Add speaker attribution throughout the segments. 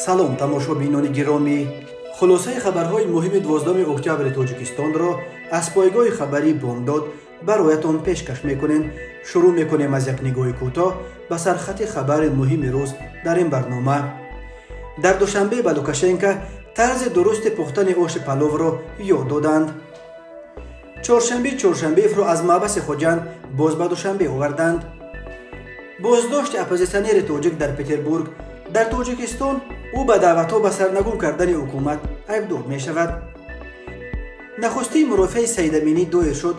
Speaker 1: салом тамошобинони гиромӣ, хулосаи хабарҳои муҳими 12 октябри тоҷикистонро аз пойгоҳи хабарӣ бомдод бароятон пешкаш мекунем. Шурӯъ мекунем аз як нигоҳи кӯтоҳ ба сархати хабари муҳими рӯз дар ин барнома. Дар душанбе ба Лукашенко тарзи дурусти пухтани оши паловро ёд доданд. чоршанбеевро аз маъбаси хоҷанд боз ба Душанбе оварданд. боздошти оппозитсионери тоҷик дар Петербург. дар Тоҷикистон ӯ ба даъватҳо ба сарнагун кардани ҳукумат айбдор мешавад. нахустин мурофиаи Саидаминӣ доир шуд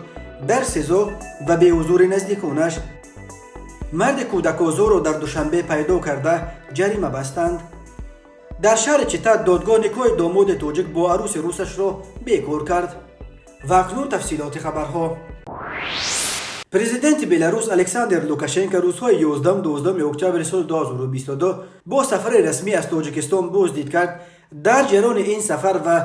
Speaker 1: дар СИЗО ва беҳузури наздиконаш. марди кӯдакозорро дар Душанбе пайдо карда ҷарима бастанд. дар шаҳри Чита додгоҳ никоҳи домоди тоҷик бо арӯси русашро бекор кард. ва акнун тафсилоти хабарҳо. президенти Беларус Александр Лукашенко рӯзҳои 11-12 октябри соли 2022 бо сафари расмӣ аз Тоҷикистон боздид кард. дар ҷараёни ин сафар ва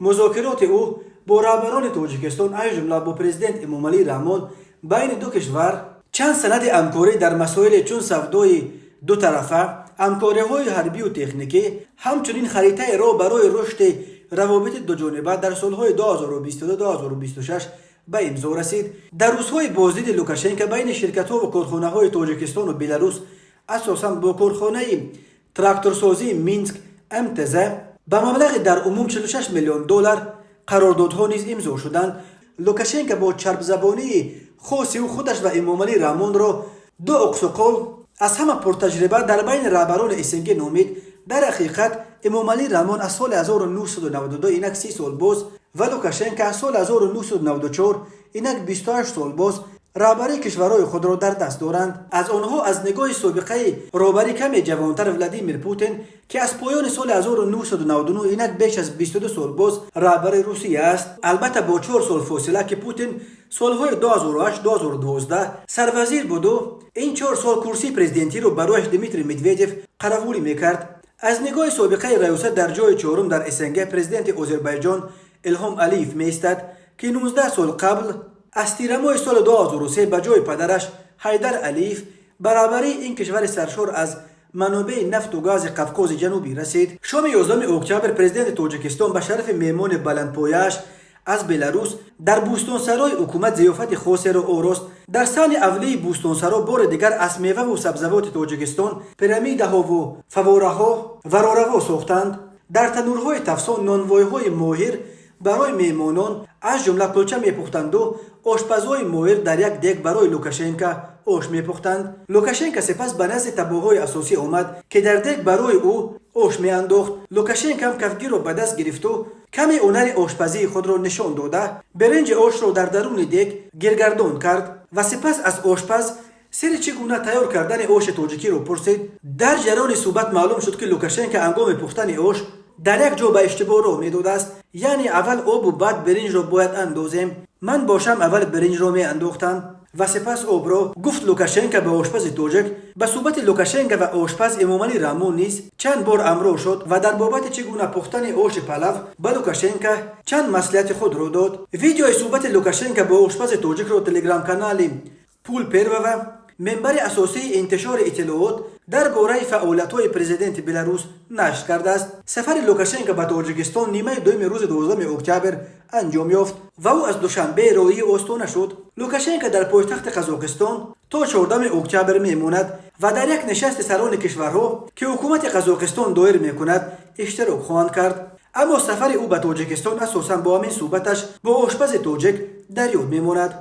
Speaker 1: музокироти ӯ бо раҳбарони Тоҷикистон аз ҷумла бо президент Эмомалӣ Раҳмон байни ду кишвар чанд санади ҳамкорӣ дар масоиле чун савдои дутарафа, ҳамкориҳои ҳарбию техникӣ, ҳамчунин харитаи роҳ барои рушди равобити дуҷониба дар солҳои 2022-2026 ба имзо расид. дар рӯзҳои боздиди Лукашенко байни ширкатҳо ва корхонаҳои Тоҷикистону Беларус, асосан бо корхонаи тракторсозии Минск МТЗ ба маблағи дар умум $46 миллион қарордодҳо низ имзо шуданд. Лукашенко бо чарбзабонии хоси ӯ худаш ва Эмомалӣ Раҳмонро ду уқсуқол аз ҳама пуртаҷриба дар байни раҳбарони СНГ номид. дар ҳақиқат Эмомалӣ Раҳмон аз соли 1992 инак 30 сол боз ва Лукашенко аз соли 1994 инак 28 сол боз раҳбарии кишварҳои худро дар даст доранд. аз онҳо аз нигоҳи собиқаи роҳбарӣ каме ҷавонтар Владимир Путин, ки аз поёни соли 1999 инак беш аз 22 сол боз раҳбари Русия аст. албатта бо 4 сол фосила, ки Путин солҳои 2008-2012 сарвазир буду, ин 4 сол курсии президентиро барояш Дмитрий Медведев қаравулӣ мекард. аз нигоҳи собиқаи раёсат дар ҷои чорум дар СНГ президенти Озербайҷон Илҳом Алиев меистад, ки 19 сол қабл аз тирамоҳи соли 2003 ба ҷои падараш Ҳайдар Алиев ба раҳбарии ин кишвари саршор аз манобеъи нафту гази Қавқози ҷанубӣ расид. шоми 11 октябр президенти Тоҷикистон ба шарафи меҳмони баландпояаш аз Беларус дар Бӯстонсарой ҳукумат зиёфати хосеро орост. дар саҳни авлии Бӯстонсаро бори дигар аз меваву сабзавоти Тоҷикистон пирамидаҳову фавораҳо варораво сохтанд. дар танӯрҳои тафсон нонвойҳои моҳир барои меҳмонон аз ҷумла кулча мепухтанду ошпазҳои моҳир дар як дег барои Лукашенко ош мепухтанд. Лукашенко сипас ба назди табоҳои асосӣ омад, ки дар дег барои ӯ ош меандохт. Лукашенко ҳам кафгирро ба даст гирифту каме ҳунари ошпазии худро нишон дода биринҷи ошро дар даруни дег гиргардон кард ва сипас аз ошпаз сири чӣ гуна тайёр кардани оши тоҷикиро пурсид. дар ҷараёни суҳбат маълум шуд, ки Лукашенко ҳангоми пухтани ош дар як ҷо ба иштибоҳ роҳ медодааст. яъне аввал обу баъд биринҷро бояд андозем. ман бошам аввал биринҷро меандохтам ва сипас обро, гуфт Лукашенко ба ошпази тоҷик. ба суҳбати Лукашенко ва ошпаз Эмомалӣ Раҳмон низ чанд бор ҳамроҳ шуд ва дар бобати чӣ гуна пухтани оши палав ба Лукашенко чанд маслиҳати худро дод. видеои суҳбати Лукашенко бо ошпази тоҷикро телеграм-канали Пул Первого, менбари асосии интишори иттилоот дар бораи фаъолиятҳои президенти Беларус нашр кардааст. сафари Лукашенко ба Тоҷикистон нимаи дуюми рӯзи 12 октябр анҷом ёфт ва ӯ аз Душанбе роҳии Остона шуд. Лукашенко дар пойтахти Қазоқистон то 14 октябр мемонад ва дар як нишасти сарони кишварҳо, ки ҳукумати Қазоқистон доир мекунад, иштирок хоҳанд кард. аммо сафари ӯ ба Тоҷикистон асосан бо ҳамин суҳбаташ бо ошпази тоҷик дар ёд мемонад.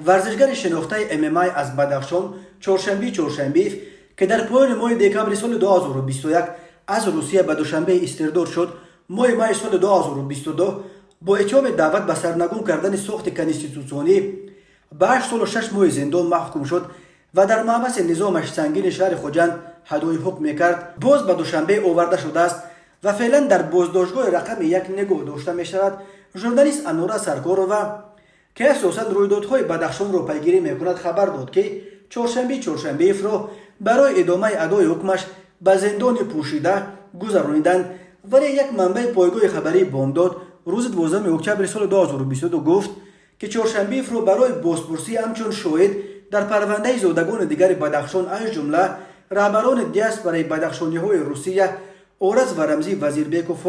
Speaker 1: варзишгари шинохтаи ММА аз Бадахшон чоршанбеев, ки дар поёни моҳи декабри соли 2021 аз Русия ба Душанбе истирдод шуд, моҳи майи соли 2022 бо иттиҳоми даъват ба сарнагун кардани сохти конститутсионӣ ба 8 солу 6 моҳи зиндон маҳкум шуд ва дар маъбаси низомаш сангини шаҳри Хоҷанд ҳадои ҳукм мекард. боз ба Душанбе оварда шудааст ва феълан дар боздоштгоҳи рақами 1 нигоҳ дошта мешавад. журналист Анура Саркорова, ки асосан рӯйдодҳои Бадахшонро пайгирӣ мекунад, хабар дод, ки чоршанбеевро барои идомаи адои ҳукмаш ба зиндони пӯшида гузаронинданд. вале як манбаи пойгоҳи хабарии бомдод рӯзи 12 октябри соли 2022 гуфт, ки чоршанбеевро барои бозпурсӣ ҳамчун шоҳид дар парвандаи зодагони дигари Бадахшон аз ҷумла رهبران دیاسپورای بدخشانی‌های روسیه اورز و رمزی وزیربکوف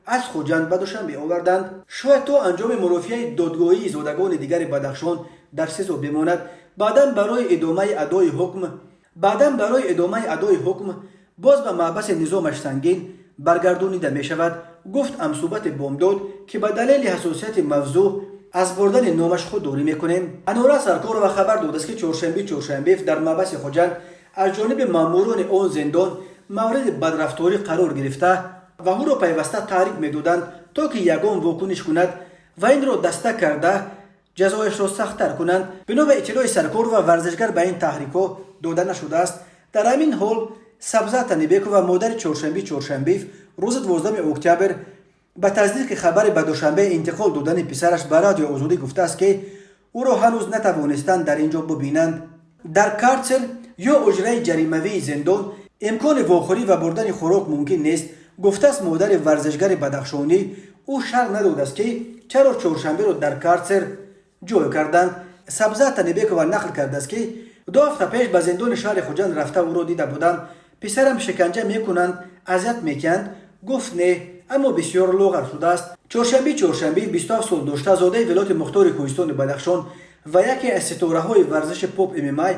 Speaker 1: از خوجند به دوشنبه آوردند. شاید تا انجام مرافعه دادگاهی زادگان دیگر بدخشان در سزا بماند. بعداً برای ادامه ادای حکم باز به محبس نظامش سنگین برگردانیده می شود. گفت امصوبت بامداد که به دلیل حساسیت موضوع از بردن نامش خودداری میکنیم. انوره سرکار و خبر داد است که چهارشنبه در محبس خوجند از جانب ماموران آن زندان مورد بدرفتاری قرار گرفته و او را پیوسته تحریک میدادند تا که یگان واکنش کند و این را دسته کرده جزایش را سخت‌تر کنند. بنا به اطلاع سرکار و ورزشگر به این تحریک‌ها داده نشده است. در همین حال سبزه تنیبکو و مادر چهارشنبه روز 12 اکتبر به تصدیق خبر به دوشنبه انتقال دادن پسرش به رادیو آزادی گفته است که او را هنوز نتوانستند در اینجا ببینند. در کارسل یا اجرای جریمه‌ای زندان امکان واخوری و بردن خوراک ممکن نیست. گفته است مادر ورزشگر بدخشانی او شرح نداده است که چرا چهارشنبه را در کارسل جای کردند. سبزه تنیبکو نقل کرده است که 2 هفته پیش به زندان شهر خوجند رفته او را دیده بودند. پسرم شکنجه میکنند، اذیت میکنند. گفت نه، اما بسیار لاغر شده است. چهارشنبه 27 سال داشته، زاده ولایت مختار کوهستان بدخشان و یکی از ستاره‌های ورزش پاپ MMA.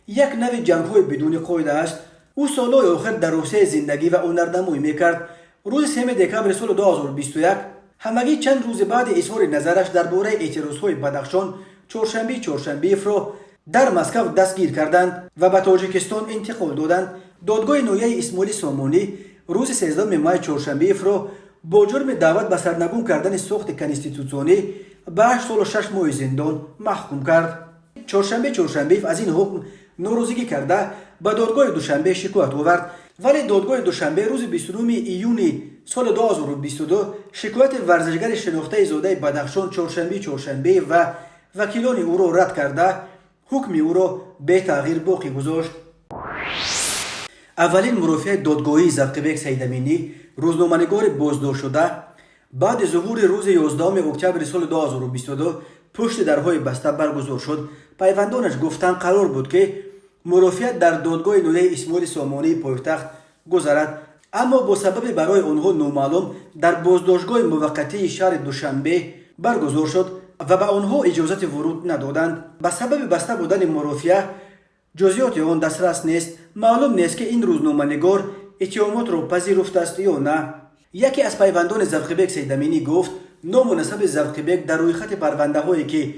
Speaker 1: یک نوع جنگ‌های بدون قاعده است. او سالهای آخر در روسیه زندگی و هنرنمایی میکرد. روز 3 دکمبر سال 2021 همگی چند روز بعد اظهار نظرش درباره اعتراض‌های بدخشان چهارشنبه را در مسکو دستگیر کردند و به تاجیکستان انتقال دادند. دادگاه نویه اسماعیل سامانی روز 13 مای چهارشنبه را با جرم دعوت به سرنگون کردن ساخت کنستیتوسیونی به 8 سال و 6 ماه زندان محکوم کرد. چهارشنبه از این حکم ناراضگی کرده به دادگاه دوشنبه شکایت آورد، ولی دادگاه دوشنبه روز 29 ایون سال 2022 شکایت ورزشگر شناخته زاده بدخشان چهارشنبه و وکیلان او را رد کرده حکم او را به تغییر باقی گذاشت. اولین مرافع دادگاهی زرقبک سیدامینی روزنامه‌نگار بازداشت شده بعد ظهور روز 11 اکتبر سال 2022 پشت درهای بسته برگزار شد. پیوندانش گفتند قرار بود که مرافعه در دادگاه نویه اسماعیل سامانی پایتخت گذرد، اما با سبب برای آنها نامعلوم در بازداشتگاه موقتی شهر دوشنبه برگزار شد و به آنها اجازت ورود ندادند. به سبب بسته بودن مرافعه جزئیات آن دسترس نیست. معلوم نیست که این روزنامه‌نگار اتهامات را پذیرفته است یا نه. یکی از پیوندان زرقبک سیدامینی گفت نامناسب زرقبک در روی خط پرونده‌هایی که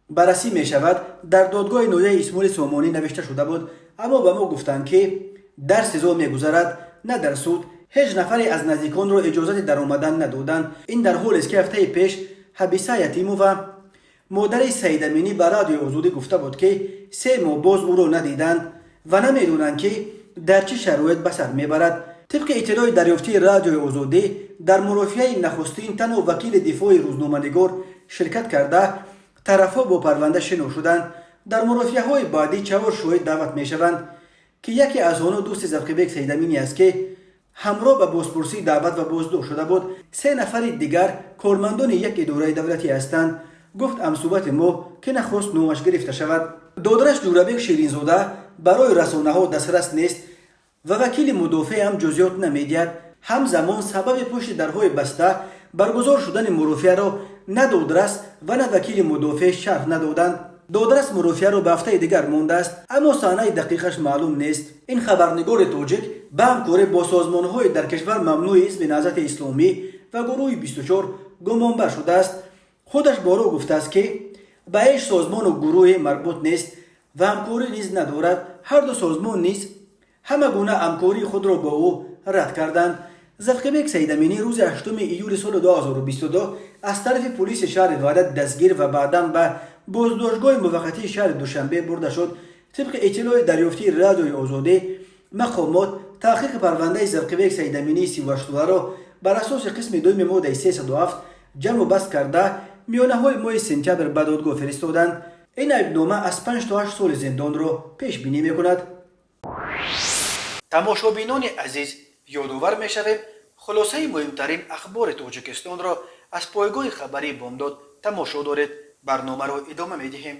Speaker 1: بررسی می شود در دادگاه نویه اسماعیل سامانی نوشته شده بود، اما به ما گفتند که در سزا می گذرد نه در سود. هیچ نفری از نزدیکان را اجازه در آمدن ندادند. این در حالی است که هفته پیش حبیسه یتیمو و مادر سیدامینی به رادیو آزادی گفته بود که 3 ماه باز او را ندیدند و نمیدونند که در چه شرایط به سر میبرد. طبق اطلاع دریافتی رادیو آزادی در مرافعه نخستین تن و وکیل دفاع روزنامه‌نگار شرکت کرده طرفها با پرونده شناخته شدند. در مرافعه‌های بعدی 4 شاهد دعوت میشوند که یکی از آنها دوست زرقبک سیدامینی است که همراه به بازپرسی دعوت و بازداشت شده بود. 3 نفر دیگر کارمندان یک اداره دولتی هستند. گفت امصوبت ما که نخواست نامش گرفته شود. دادرش جورابک شیرینزاده برای رسانه‌ها دسترس نیست و وکیل مدافع هم جزئیات نمی‌دهد. همزمان سبب پشت درهای بسته برگزار شدن مرافعه را نه دادرس و نه وکیل مدافع شرح ندادند. دادرس مرافعه را به هفته دیگر مانده است، اما سانحه دقیقش معلوم نیست. این خبرنگار تاجیک به همکاری با سازمان‌های در کشور ممنوع حزب نهضت اسلامی و گروه 24 گمانبر شده است. خودش بارو گفته است که به هیچ سازمان و گروه مربوط نیست و همکاری نیز ندارد. هر دو سازمان نیز همه گونه همکاری خود را با او رد کردند. زرقبک سیدامینی روز 8 ایول سال 2022 از طرف پلیس شهر ولایت دستگیر و بعداً به بازداشتگاه موقتی شهر دوشنبه برده شد. طبق اطلاع دریافتی رادیو آزادی مقامات تحقیق پرونده زرقبک سیدامینی 38 را بر اساس قسم 2 ماده 307 جمع و بست کرده میانه‌های ماه سپتامبر به دادگاه فرستادند. این ایبنامه از 5 تا 8 سال زندان را پیش بینی می‌کند. تماشابینان عزیز، یادآور می‌شویم خلاصه مهمترین اخبار تاجیکستان را از پایگاه خبری بامداد تماشا دارید. برنامه را ادامه می‌دهیم.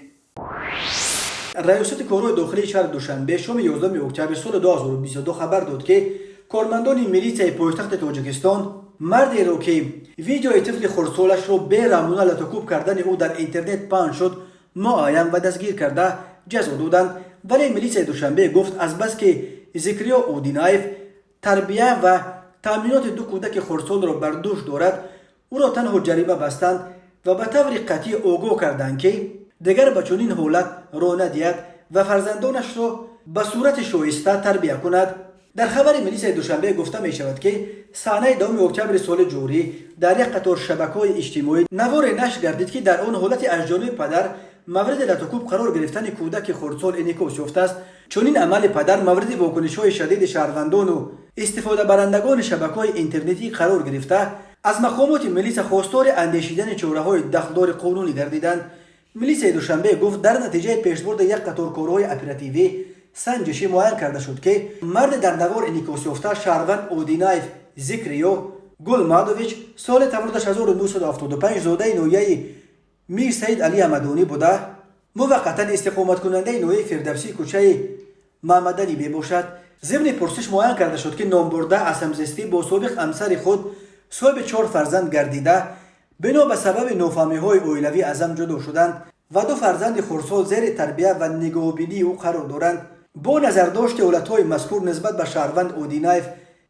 Speaker 1: ریاست کارهای داخلی شهر دوشنبه شام 11 اکتبر سال 2022 خبر داد که کارمندان میلیسای پایتخت تاجیکستان مردی را که ویدیوی طفل خردسالش را به رامونه لطوکوب کردن او در اینترنت پخش شد معاین و دستگیر کرده جزا دادند. ولی میلیسای دوشنبه گفت از بس که زکریا اودینایف تربیه و تامینات دو کودک خردسال را بر دوش دارد او را تنها جریمه بستند و به طور قطعی آگاه کردند که دیگر به چنین حالت را ندهد و فرزندانش را به صورت شایسته تربیه کند. در خبر میلیسای دوشنبه گفته می شود که صحنه 2 اکتبر سال جاری در یک قطار شبکه‌های اجتماعی نوار نشر گردید که در آن حالت از جانب پدر مورد لطوکوب قرار گرفتن کودک خردسال انعکاس یافته است. چنین عمل پدر مورد واکنش‌های شدید شهروندان و استفاده برندگان شبکه‌های اینترنتی قرار گرفته از مقامات میلیس خواستار اندیشیدن چاره‌های دخلدار قانونی گردیدند. میلیسای دوشنبه گفت در نتیجه پیشبرد یک قطار کارهای اپراتیوی سنجشی معین کرده شد که مرد در نوار انعکاس یافته شهروند اودینایف زکریا گلمادویچ سال تولدش 1975 زاده نویه میر سید علی حمدانی بوده موقتا استقامت کننده نویه فردوسی کوچه محمد علی می باشد. ضمن پرسش معین کرده شد که نام برده از همزیستی با سابق همسر خود صاحب 4 فرزند گردیده بنا به سبب نافهمی‌های اویلوی از هم جدا شدند و 2 فرزند خردسال زیر تربیت و نگهبانی او قرار دارند. با نظرداشت حالت‌های مذکور نسبت به شهروند اودینایف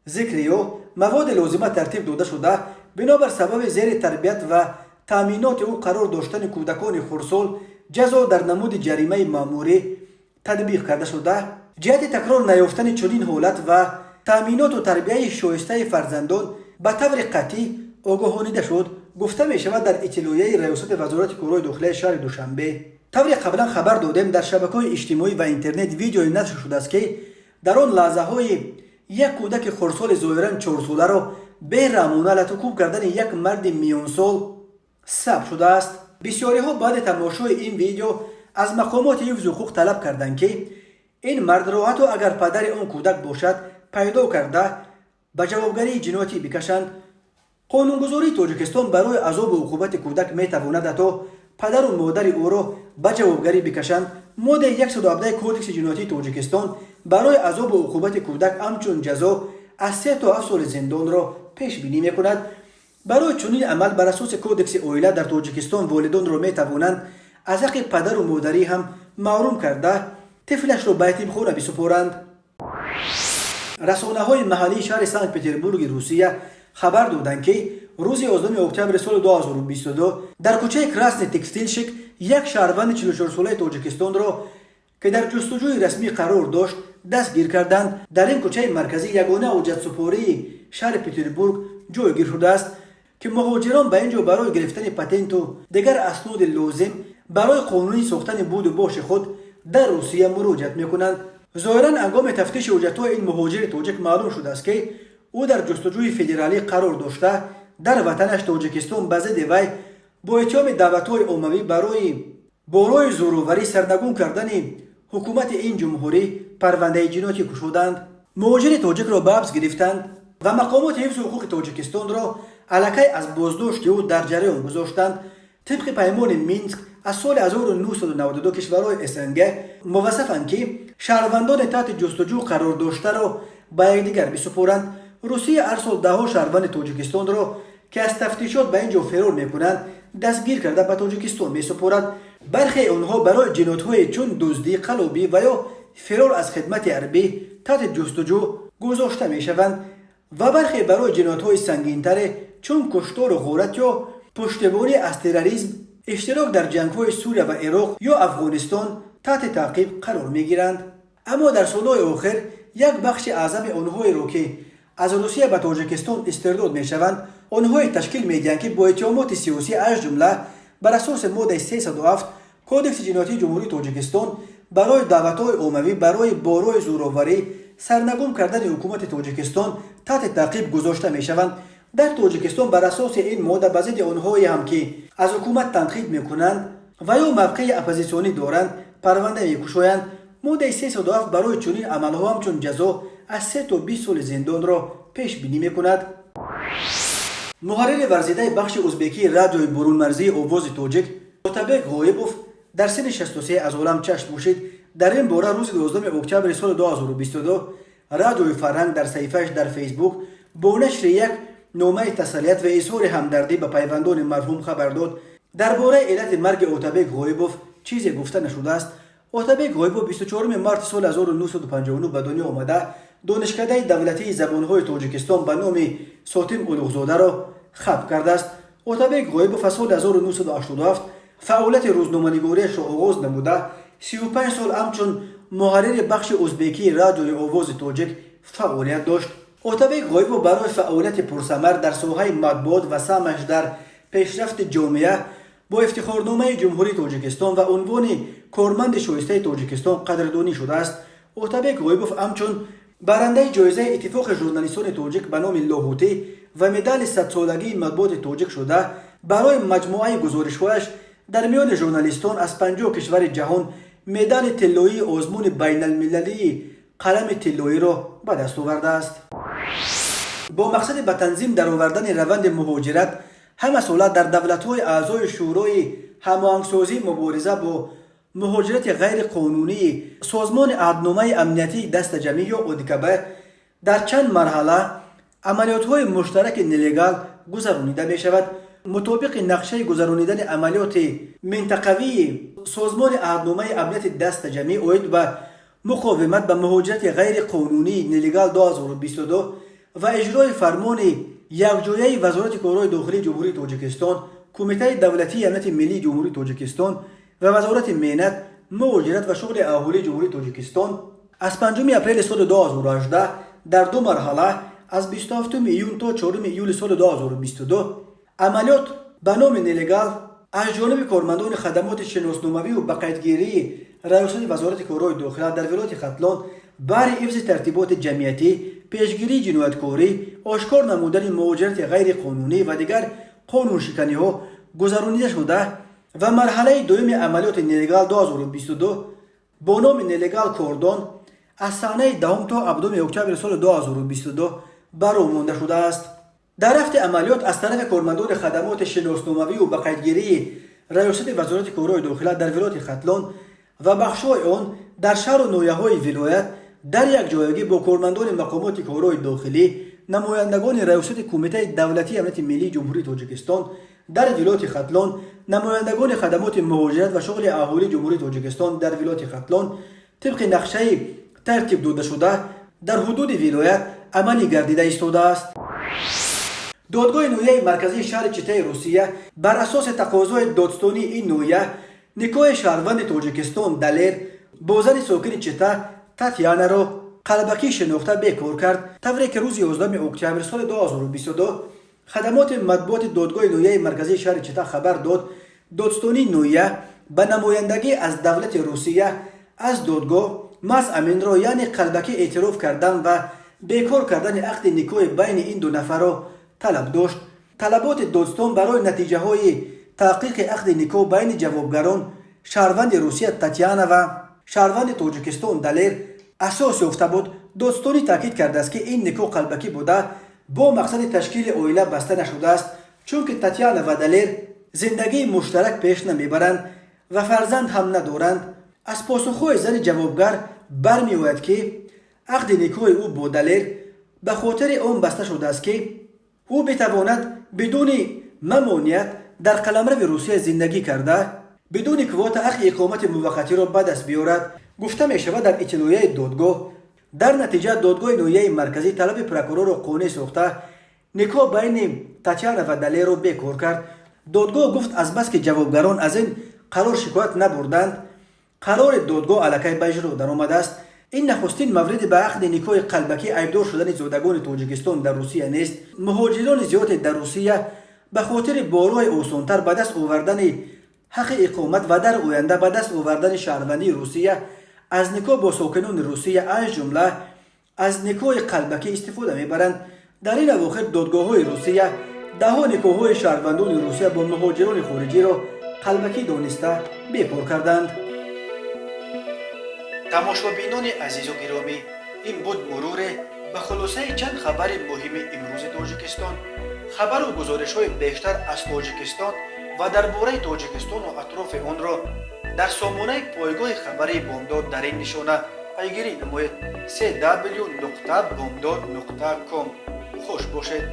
Speaker 1: زکریا مواد لازمه ترتیب داده شده بنابر سبب زیر تربیت و تامینات او قرار داشتن کودکان خردسال جزا در نمود جریمه مأموری تطبیق کرده شده. جهت تکرار نیافتن چنین حالت و تامینات و تربیت شایسته فرزندان به طور قطعی آگاهانیده شد. گفته می شود در اطلاعیه ریاست وزارت کارهای داخلی شهر دوشنبه طوری قبلا خبر دادیم در شبکه‌های اجتماعی و اینترنت ویدیویی نشر شده است که در آن لحظه‌های یک کودک خردسال ظاهراً 4 ساله را به رامونه لطوکوب کردن یک مرد میان سال ثبت شده است. بسیاری‌ها بعد تماشای این ویدیو از مقامات حفظ حقوق طلب کردند که این مرد را حتی اگر پدر آن کودک باشد پیدا کرده به جوابگری جنایتی بکشند. قانونگذاری تاجیکستان برای عذاب و عقوبت کودک می تواند حتی پدر و مادر او را به جوابگری بکشند. ماده 117 کودکس جنایتی تاجیکستان برای عذاب و عقوبت کودک همچون جزا از 3 تا 7 سال زندان را پیش بینی می کند. برای چنین عمل بر اساس کودکس اویلا در تاجیکستان والدان را می توانند از حق پدر و مادری هم محروم کرده طفلش را به یتیمخانه بسپارند. رسانه‌های محلی شهر سنت پترزبورگ روسیه خبر دادند که روز 11 اکتبر سال 2022 در کوچه کراسن تکستیلشک یک شهروند 44 ساله تاجیکستان را که در جستجوی رسمی قرار داشت دستگیر کردند. در این کوچه مرکزی یگانه حجت سپاری شهر پترزبورگ جایگیر شده است که مهاجران به اینجا برای گرفتن پتنت و دیگر اسناد لازم برای قانونی ساختن بود و باش خود در روسیه مراجعت میکنند. ظاهرا هنگام تفتیش حجت‌های این مهاجر تاجیک معلوم شده است که او در جستجوی فدرالی قرار داشته در وطنش تاجیکستان به ضد وی با اتهام دعوت‌های عمومی برای زوروری سرنگون کردن حکومت این جمهوری پرونده جنایتی گشودند. مهاجر تاجیک را به حبس گرفتند و مقامات حفظ حقوق تاجیکستان را علیه از بازداشت او در جریان گذاشتند. طبق پیمان مینسک از سال 1992 کشورهای اسنگ موظفند که شهروندان تحت جستجو قرار داشته را به یکدیگر بسپارند. روسیه هر سال دهها شهروند تاجیکستان را که از تفتیشات به اینجا فرار میکنند دستگیر کرده به تاجیکستان میسپارد. برخی آنها برای جنایت‌های چون دزدی، قلابی و یا فرار از خدمت حربی تحت جستجو گذاشته میشوند و برخی برای جنایت‌های سنگین‌تر چون کشتار و غارت یا پشتیبانی از تروریسم، اشتراک در جنگ‌های سوریه و عراق یا افغانستان تحت تعقیب قرار میگیرند. اما در سالهای آخر یک بخش اعظم آنهایی را که از روسیه به تاجیکستان استرداد میشوند آنهایی تشکیل میدهند که با اتهامات سیاسی از جمله بر اساس ماده 307 کودکس جنایتی جمهوری تاجیکستان برای دعوت‌های عمومی برای زوراوری سرنگون کردن حکومت تاجیکستان تحت تعقیب گذاشته میشوند. در تاجیکستان بر اساس این ماده به ضد آنهایی هم که از حکومت تنقید میکنند و یا موقع اپوزیسیونی دارند پرونده میگشایند. ماده 307 برای چنین عملها همچون جزا از 3 تا 20 سال زندان را پیش بینی میکند. محرر ورزیده بخش ازبکی رادیوی برون مرزی آواز تاجیک اتابک غایبوف در سن 63 از عالم چشم پوشید. در این باره روز 12 اکتبر سال 2022 رادیوی فرهنگ در صفحه‌اش در فیسبوک با نشر یک نامه تسلیت و اظهار همدردی به پیوندان مرحوم خبر داد. درباره علت مرگ اوتابک غایبوف چیزی گفته نشده است. اوتابک غایبوف 24 مارس سال 1959 به دنیا آمده. دانشکده دولتی زبانهای تاجیکستان به نام ساتیم اولوغزاده را ختم کرده است. اوتابک غایبوف سال 1987 فعالیت روزنامه‌نگاریش را آغاز نموده. 35 سال همچون محرر بخش ازبکی رادیوی آواز تاجیک فعالیت داشت. اوتابک غایبوف برای فعالیت پرثمر در ساحه مطبوعات و سهمش در پیشرفت جامعه با افتخارنامه جمهوری تاجیکستان و عنوان کارمند شایسته تاجیکستان قدردانی شده است. اوتابک غایبوف همچون برنده جایزه اتفاق ژورنالیستان تاجیک به نام لاهوتی و مدال 100 سالگی مطبوعات تاجیک شده برای مجموعه گزارش‌هایش در میان ژورنالیستان از 50 کشور جهان مدال طلایی آزمون بین المللی قلم طلایی را به دست آورده است. با مقصد به تنظیم درآوردن روند مهاجرت همه ساله در دولت‌های اعضای شورای هماهنگسازی مبارزه با مهاجرت غیر قانونی سازمان عهدنامه امنیتی دست جمعی یا اودیکبه در چند مرحله عملیات‌های مشترک نلیگال گذرانیده می شود. مطابق نقشه گذرانیدن عملیات منطقوی سازمان عهدنامه امنیت دست جمعی اوید و مقاومت به مهاجرت غیر قانونی نلیگال 2022 و اجرای فرمان یکجایی وزارت کارهای داخلی جمهوری تاجیکستان، کمیته دولتی امنیت ملی جمهوری تاجیکستان و وزارت مهنت، مهاجرت و شغل اهالی جمهوری تاجیکستان از 5 اپریل سال 2018 در دو مرحله از 27 میلیون تا 4 ایول سال 2022 عملیات به نام نلیگال از جانب کارمندان خدمات شناسناموی و بقیدگیری ریاست وزارت کارهای داخلی در ولایت ختلان برای حفظ ترتیبات جمعیتی، پیشگیری جنایتکاری، آشکار نمودن مهاجرت غیر قانونی و دیگر قانون شکنی ها گذرانیده شده و مرحله دوم عملیات نلیگال 2022 با نام نلیگال کاردان از صحنه دهم تا 7 اکتبر سال 2022 برآمده شده است. در رفت عملیات از طرف کارمندان خدمات شناسناموی و بقیدگیری ریاست وزارت کارهای داخلی در ولایت ختلان و بخش‌های آن در شهر و ناحیه‌های ولایت در یک جایگی با کارمندان مقامات کارهای داخلی، نمایندگان ریاست کمیته دولتی امنیت ملی جمهوری تاجیکستان در ولایت ختلان، نمایندگان خدمات مهاجرت و شغل اهالی جمهوری تاجیکستان در ولایت ختلان طبق نقشه ترتیب داده شده در حدود ولایت عملی گردیده ایستاده است. دادگاه نویه مرکزی شهر چته روسیه بر اساس تقاضای دادستانی این نویه نکاح شهروند تاجیکستان دلیر با زن ساکن چته تاتیانا را قلبکی شناخته بکار کرد، طوری که روز 11 اکتبر سال 2022 خدمات مطبوعات دادگاه نویه مرکزی شهر چته خبر داد دادستانی نویه به نمایندگی از دولت روسیه از دادگاه محض امین را یعنی قلبکی اعتراف کردن و بیکار کردن عقد نکاح بین این دو نفر را طلب داشت. طلبات دادستان برای نتیجه های تحقیق عقد نکاح بین جوابگران شهروند روسیه تاتیانا و شهروند تاجیکستان دلیر اساس یافته بود. دادستانی تاکید کرده است که این نکاح قلبکی بوده با مقصد تشکیل عائله بسته نشده است، چون که تاتیانا و دلیر زندگی مشترک پیش نمیبرند و فرزند هم ندارند. از پاسخهای زن جوابگر برمیآید که عقد نکاح او با دلیر به خاطر آن بسته شده است که او بتواند بدون ممانعت در قلمرو روسیه زندگی کرده بدون کوتا حق اقامت موقتی را به دست بیاورد. گفته می شود در اطلاعیه دادگاه در نتیجه دادگاه نویه مرکزی طلب پروکورور را قانع ساخته نکاح بین تاتیانا و دلیر را بیکار کرد. دادگاه گفت از بس که جوابگران از این قرار شکایت نبردند قرار دادگاه الکی به اجرا درآمده است. این نخستین مورد به عقد نکاح قلبکی عیبدار شدن زادگان تاجیکستان در روسیه نیست. مهاجران زیاد در روسیه به خاطر بارهای آسانتر به دست آوردن حق اقامت و در آینده به دست آوردن شهروندی روسیه از نکاح با ساکنان روسیه از جمله از نکاح قلبکی استفاده میبرند. در این اواخر دادگاه‌های روسیه ده‌ها نکاح‌های شهروندان روسیه با مهاجران خارجی را قلبکی دانسته بیکار کردند. تماشابینان عزیز و گرامی، این بود مرور به خلاصه چند خبر مهم امروز تاجیکستان. خبر و گزارش‌های بیشتر از تاجیکستان و درباره تاجیکستان و اطراف آن را در سامانه پایگاه خبری بامداد در این نشانه پیگیری نمایید: www.bamdad.com. خوش باشید.